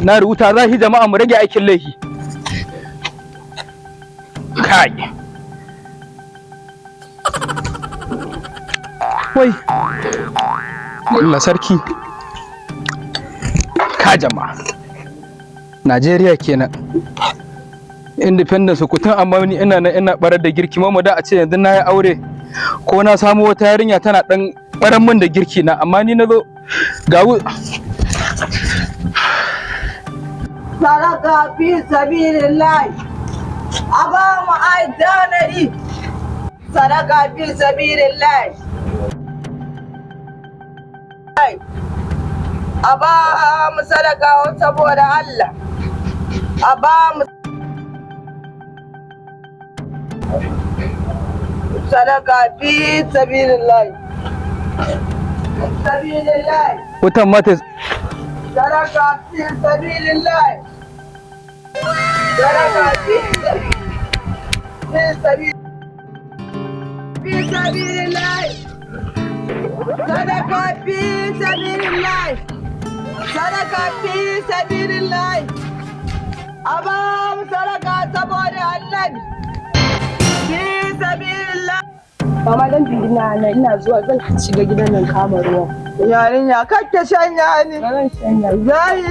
na rubuta zahi jama'a mu rage aikin laifi. Kai. Wai. Allah sarki. Ka jama'a. Najeriya kenan. Independence kutun amma ni ina barar da girki mamu da a ce yanzu na yi aure ko na samu wata yarinya tana dan baran min da girki na amma ni nazo ga sadaka fi sabilillah aba mu aidanari sadaka fi sabilillah aba mu sadaka saboda Allah aba mu sadaka fi sabilillah wutan mata sadaka fi sabilillah sadaka fi sabilillah sadaka fi sabilillah sadaka fi sabilillah abam sadaka saboda Allah fi sabilillah. Mama dan bindina na ina zuwa zan shiga gidan nan kama ruwa. Yarinya kake shanya ne. Zan shanya. Zai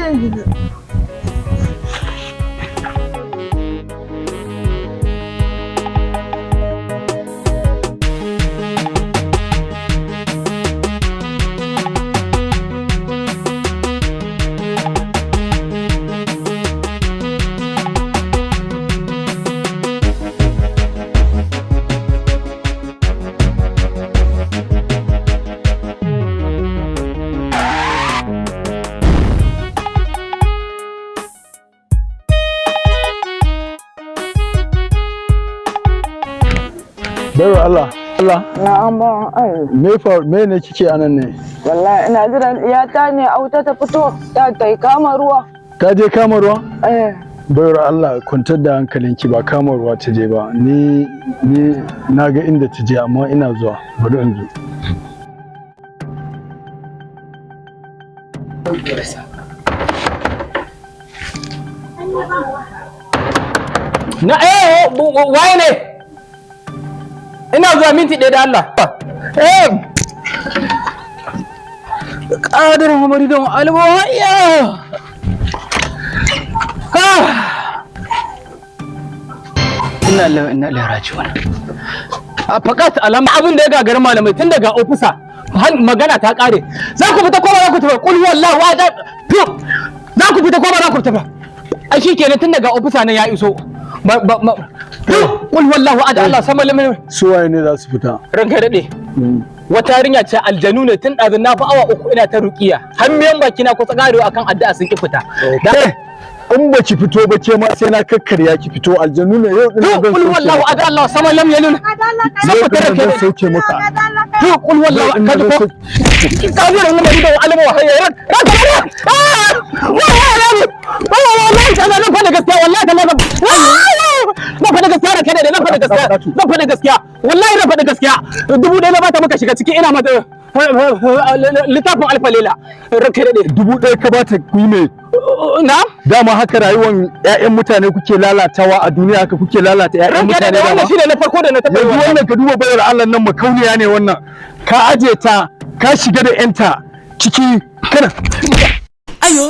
Baiwa Allah. Na'am ba ai. Me ne kike anan ne? Wallahi ina jiran iyata ne auta ta fito ta kama ruwa. Ta je kama ruwa? Eh. Baiwa Allah kwantar da hankalinki ba kama ruwa ta je ba. Ni na ga inda ta je amma ina zuwa. Bari in zo. na waye ne? Ina zuwa minti ɗaya da Allah. Ƙadar Muhammadu don alwaya. Inna lillahi wa inna ilaihi raji'un. A fakat alama abin da ya gagari malamai tun daga ofisa magana ta ƙare. Za ku fita ko ba za ku tafi? Qul huwallahu ahad. Za ku fita ko ba za ku tafi? Ai shikenan tun daga ofisa nan ya iso. Qul huwallahu ahad Allah sama lamin. Su waye ne za su fita? Ranka dade. Wata yarinya ce aljanu ne tun ɗazun na fi awa 3 ina ta ruqiya. Har miyan baki na kusa karewa akan addu'a sun ki fita. In ba ki fito ba ke ma sai na kakkarya ki fito aljanu ne yau din zan qul huwallahu ahad Allah sama lam yalun. Sai ku tare ke sauke maka. Qul huwallahu ahad ko. Kafirin ne da alama wa hayya. Wallahi kana nan fa da gaskiya wallahi kana nan. Na faɗa gaskiya da kai da na faɗa gaskiya. Na faɗa gaskiya. Wallahi na faɗa gaskiya. 1000 na bata maka shiga ciki ina mata littafin alfalela. Ranka dade 1000 ka bata ku yi me? Na? Dama haka rayuwar ƴaƴan mutane kuke lalatawa a duniya haka kuke lalata ƴaƴan mutane dama. Wannan shine na farko da na taɓa yanzu wannan ka duba bayar Allah nan makauniya ne wannan. Ka aje ta ka shiga da ƴanta ciki kana. Ayo.